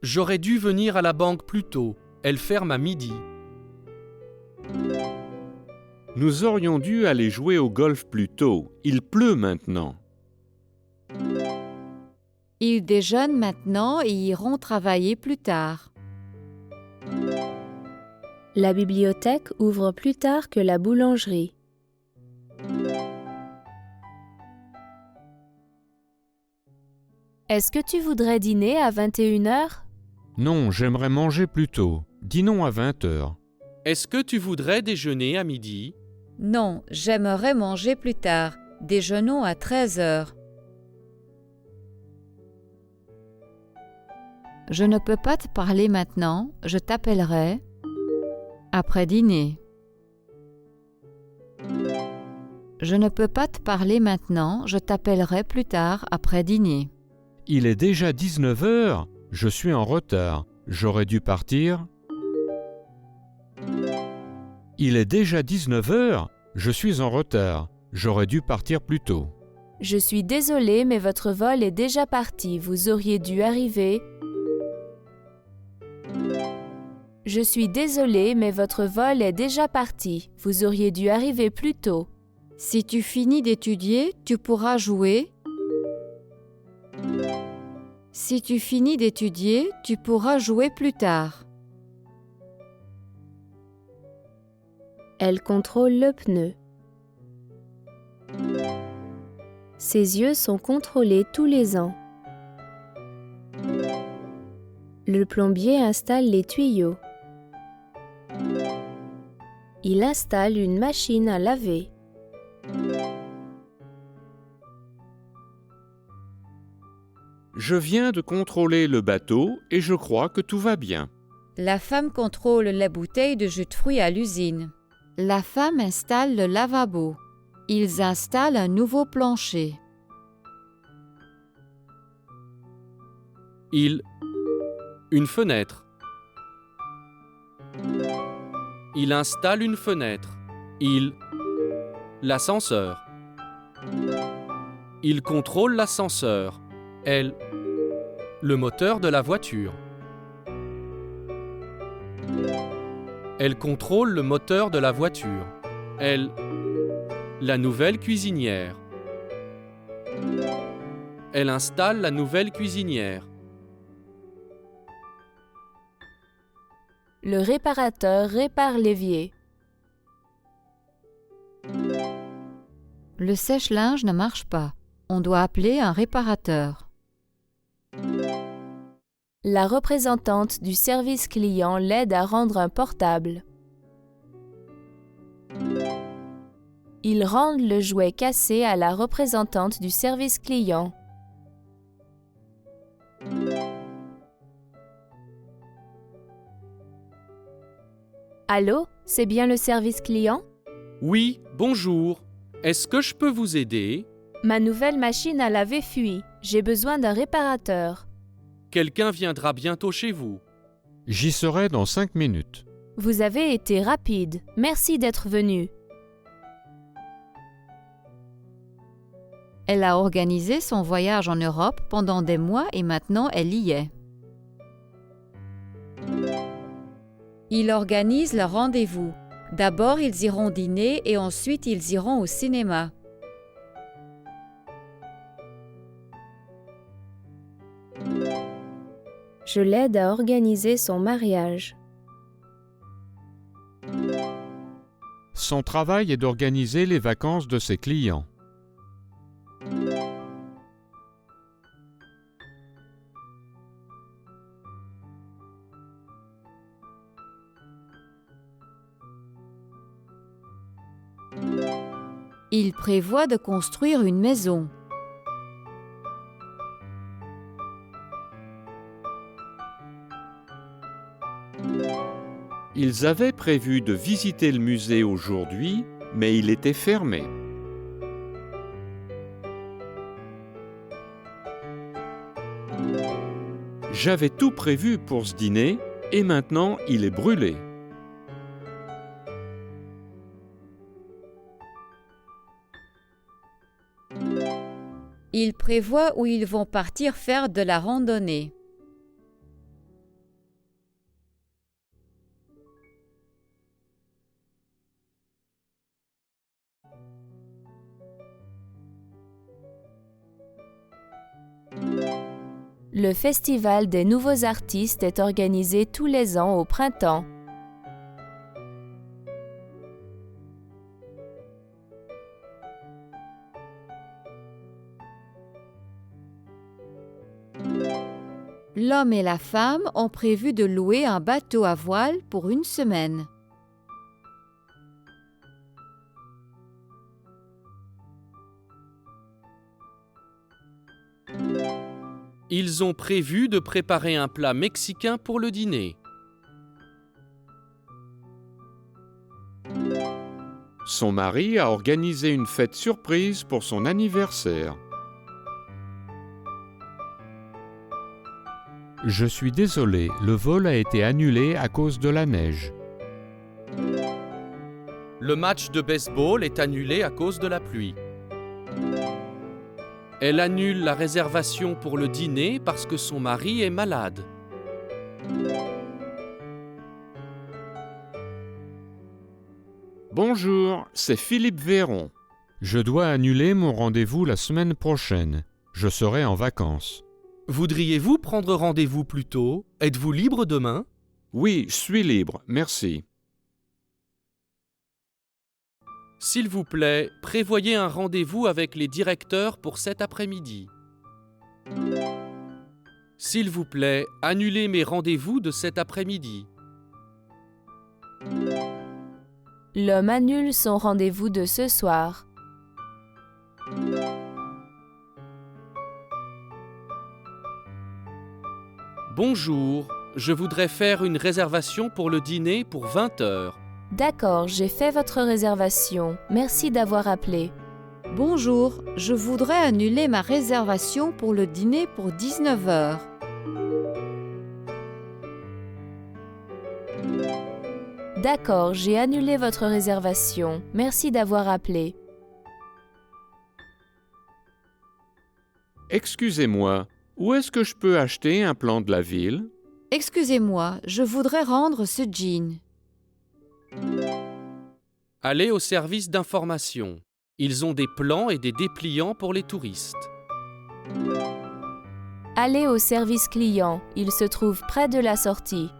J'aurais dû venir à la banque plus tôt. Elle ferme à midi. Nous aurions dû aller jouer au golf plus tôt. Il pleut maintenant. Ils déjeunent maintenant et iront travailler plus tard. La bibliothèque ouvre plus tard que la boulangerie. Est-ce que tu voudrais dîner à 21h? Non, j'aimerais manger plus tôt. Dînons à 20h. Est-ce que tu voudrais déjeuner à midi? Non, j'aimerais manger plus tard. Déjeunons à 13h. Je ne peux pas te parler maintenant, je t'appellerai après dîner. Je ne peux pas te parler maintenant, je t'appellerai plus tard après dîner. Il est déjà 19h. Je suis en retard. J'aurais dû partir. Il est déjà 19h. Je suis en retard. J'aurais dû partir plus tôt. Je suis désolée, mais votre vol est déjà parti. Vous auriez dû arriver. Je suis désolée, mais votre vol est déjà parti. Vous auriez dû arriver plus tôt. Si tu finis d'étudier, tu pourras jouer. Si tu finis d'étudier, tu pourras jouer plus tard. Elle contrôle le pneu. Ses yeux sont contrôlés tous les ans. Le plombier installe les tuyaux. Il installe une machine à laver. Je viens de contrôler le bateau et je crois que tout va bien. La femme contrôle les bouteilles de jus de fruits à l'usine. La femme installe le lavabo. Ils installent un nouveau plancher. Une fenêtre. Il installe une fenêtre. L'ascenseur. Il contrôle l'ascenseur. Le moteur de la voiture. Elle contrôle le moteur de la voiture. La nouvelle cuisinière. Elle installe la nouvelle cuisinière. Le réparateur répare l'évier. Le sèche-linge ne marche pas. On doit appeler un réparateur. La représentante du service client l'aide à rendre un portable. Ils rendent le jouet cassé à la représentante du service client. Allô, c'est bien le service client? Oui, bonjour. Est-ce que je peux vous aider? Ma nouvelle machine à laver fuit. J'ai besoin d'un réparateur. Quelqu'un viendra bientôt chez vous. J'y serai dans 5 minutes. Vous avez été rapide. Merci d'être venu. Elle a organisé son voyage en Europe pendant des mois et maintenant elle y est. Ils organisent leur rendez-vous. D'abord, ils iront dîner et ensuite ils iront au cinéma. Je l'aide à organiser son mariage. Son travail est d'organiser les vacances de ses clients. Il prévoit de construire une maison. Ils avaient prévu de visiter le musée aujourd'hui, mais il était fermé. J'avais tout prévu pour ce dîner et maintenant il est brûlé. Il prévoit où ils vont partir faire de la randonnée. Le Festival des nouveaux artistes est organisé tous les ans au printemps. L'homme et la femme ont prévu de louer un bateau à voile pour une semaine. Ils ont prévu de préparer un plat mexicain pour le dîner. Son mari a organisé une fête surprise pour son anniversaire. Je suis désolé, le vol a été annulé à cause de la neige. Le match de baseball est annulé à cause de la pluie. Elle annule la réservation pour le dîner parce que son mari est malade. Bonjour, c'est Philippe Véron. Je dois annuler mon rendez-vous la semaine prochaine. Je serai en vacances. Voudriez-vous prendre rendez-vous plus tôt? Êtes-vous libre demain? Oui, je suis libre, merci. S'il vous plaît, prévoyez un rendez-vous avec les directeurs pour cet après-midi. S'il vous plaît, annulez mes rendez-vous de cet après-midi. L'homme annule son rendez-vous de ce soir. Bonjour, je voudrais faire une réservation pour le dîner pour 20 heures. D'accord, j'ai fait votre réservation. Merci d'avoir appelé. Bonjour, je voudrais annuler ma réservation pour le dîner pour 19 heures. D'accord, j'ai annulé votre réservation. Merci d'avoir appelé. Excusez-moi, où est-ce que je peux acheter un plan de la ville? Excusez-moi, je voudrais rendre ce jean. Allez au service d'information. Ils ont des plans et des dépliants pour les touristes. Allez au service client. Il se trouve près de la sortie.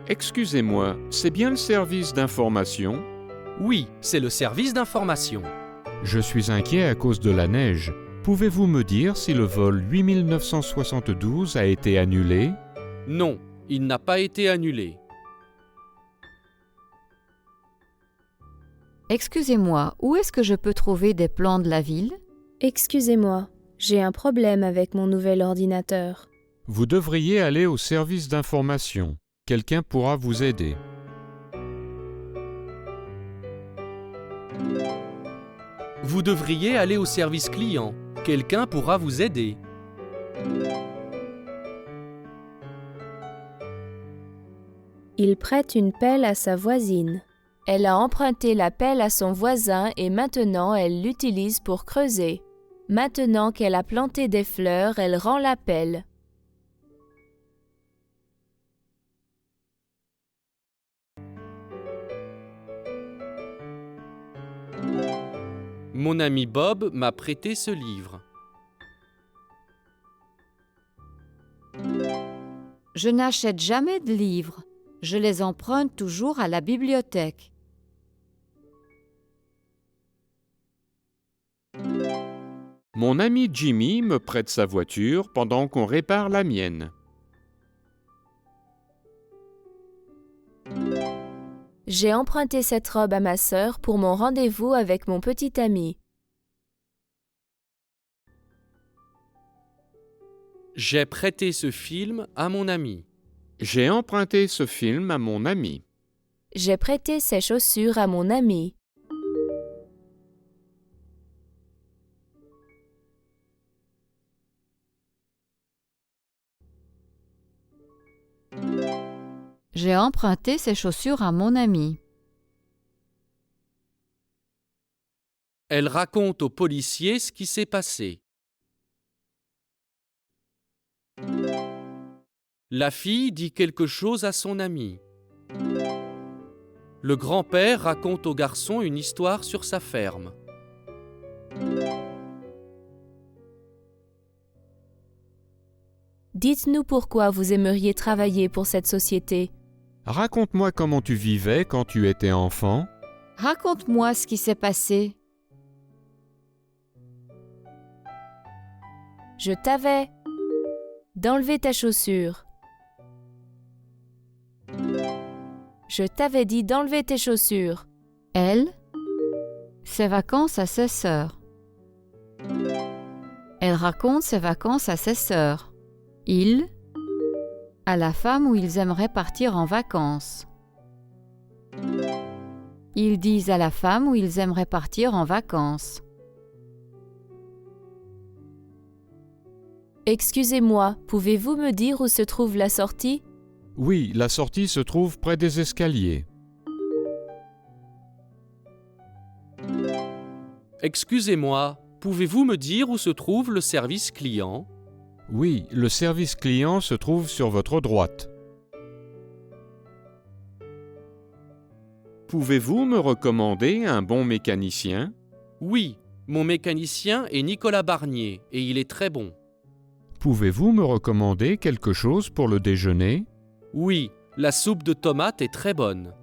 Excusez-moi, c'est bien le service d'information? Oui, c'est le service d'information. Je suis inquiet à cause de la neige. Pouvez-vous me dire si le vol 8972 a été annulé? Non, il n'a pas été annulé. Excusez-moi, où est-ce que je peux trouver des plans de la ville? Excusez-moi, j'ai un problème avec mon nouvel ordinateur. Vous devriez aller au service d'information. Quelqu'un pourra vous aider. Vous devriez aller au service client. Quelqu'un pourra vous aider. Il prête une pelle à sa voisine. Elle a emprunté la pelle à son voisin et maintenant elle l'utilise pour creuser. Maintenant qu'elle a planté des fleurs, elle rend la pelle. Mon ami Bob m'a prêté ce livre. Je n'achète jamais de livres. Je les emprunte toujours à la bibliothèque. Mon ami Jimmy me prête sa voiture pendant qu'on répare la mienne. J'ai emprunté cette robe à ma sœur pour mon rendez-vous avec mon petit ami. J'ai prêté ce film à mon ami. J'ai emprunté ce film à mon ami. J'ai prêté ces chaussures à mon ami. J'ai emprunté ces chaussures à mon ami. Elle raconte au policier ce qui s'est passé. La fille dit quelque chose à son ami. Le grand-père raconte au garçon une histoire sur sa ferme. Dites-nous pourquoi vous aimeriez travailler pour cette société. Raconte-moi comment tu vivais quand tu étais enfant. Raconte-moi ce qui s'est passé. Je t'avais d'enlever ta chaussure. Je t'avais dit d'enlever tes chaussures. Elle, ses vacances à ses sœurs. Elle raconte ses vacances à ses sœurs. Il, à la femme où ils aimeraient partir en vacances. Ils disent à la femme où ils aimeraient partir en vacances. Excusez-moi, pouvez-vous me dire où se trouve la sortie? Oui, la sortie se trouve près des escaliers. Excusez-moi, pouvez-vous me dire où se trouve le service client? Oui, le service client se trouve sur votre droite. Pouvez-vous me recommander un bon mécanicien? Oui, mon mécanicien est Nicolas Barnier et il est très bon. Pouvez-vous me recommander quelque chose pour le déjeuner? Oui, la soupe de tomates est très bonne.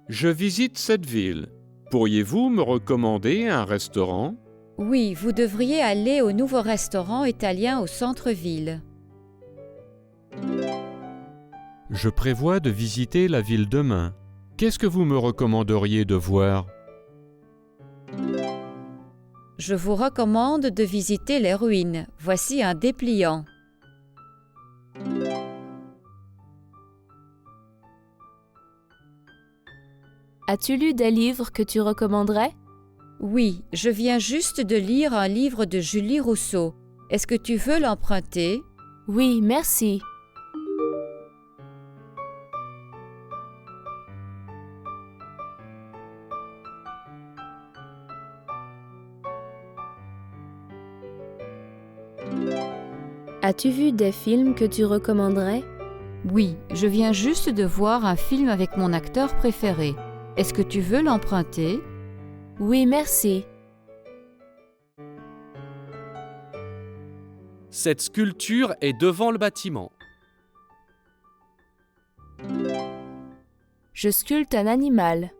Je visite cette ville. Pourriez-vous me recommander un restaurant? Oui, vous devriez aller au nouveau restaurant italien au centre-ville. Je prévois de visiter la ville demain. Qu'est-ce que vous me recommanderiez de voir? Je vous recommande de visiter les ruines. Voici un dépliant. As-tu lu des livres que tu recommanderais? Oui, je viens juste de lire un livre de Julie Rousseau. Est-ce que tu veux l'emprunter? Oui, merci. As-tu vu des films que tu recommanderais? Oui, je viens juste de voir un film avec mon acteur préféré. Est-ce que tu veux l'emprunter? Oui, merci. Cette sculpture est devant le bâtiment. Je sculpte un animal.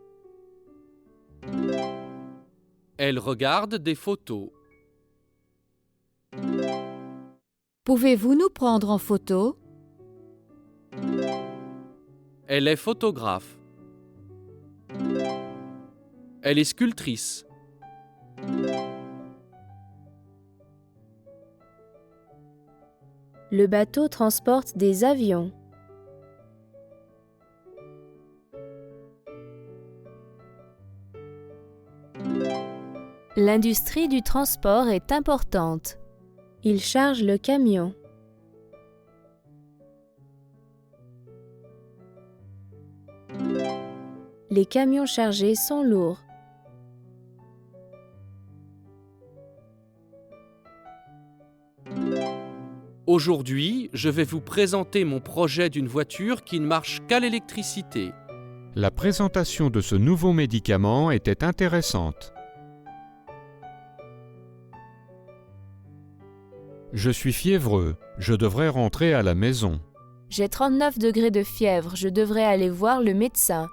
Elle regarde des photos. Pouvez-vous nous prendre en photo? Elle est photographe. Elle est sculptrice. Le bateau transporte des avions. L'industrie du transport est importante. Il charge le camion. Les camions chargés sont lourds. Aujourd'hui, je vais vous présenter mon projet d'une voiture qui ne marche qu'à l'électricité. La présentation de ce nouveau médicament était intéressante. Je suis fiévreux, je devrais rentrer à la maison. J'ai 39 degrés de fièvre, je devrais aller voir le médecin.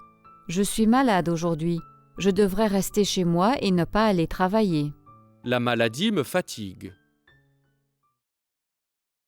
Je suis malade aujourd'hui. Je devrais rester chez moi et ne pas aller travailler. La maladie me fatigue.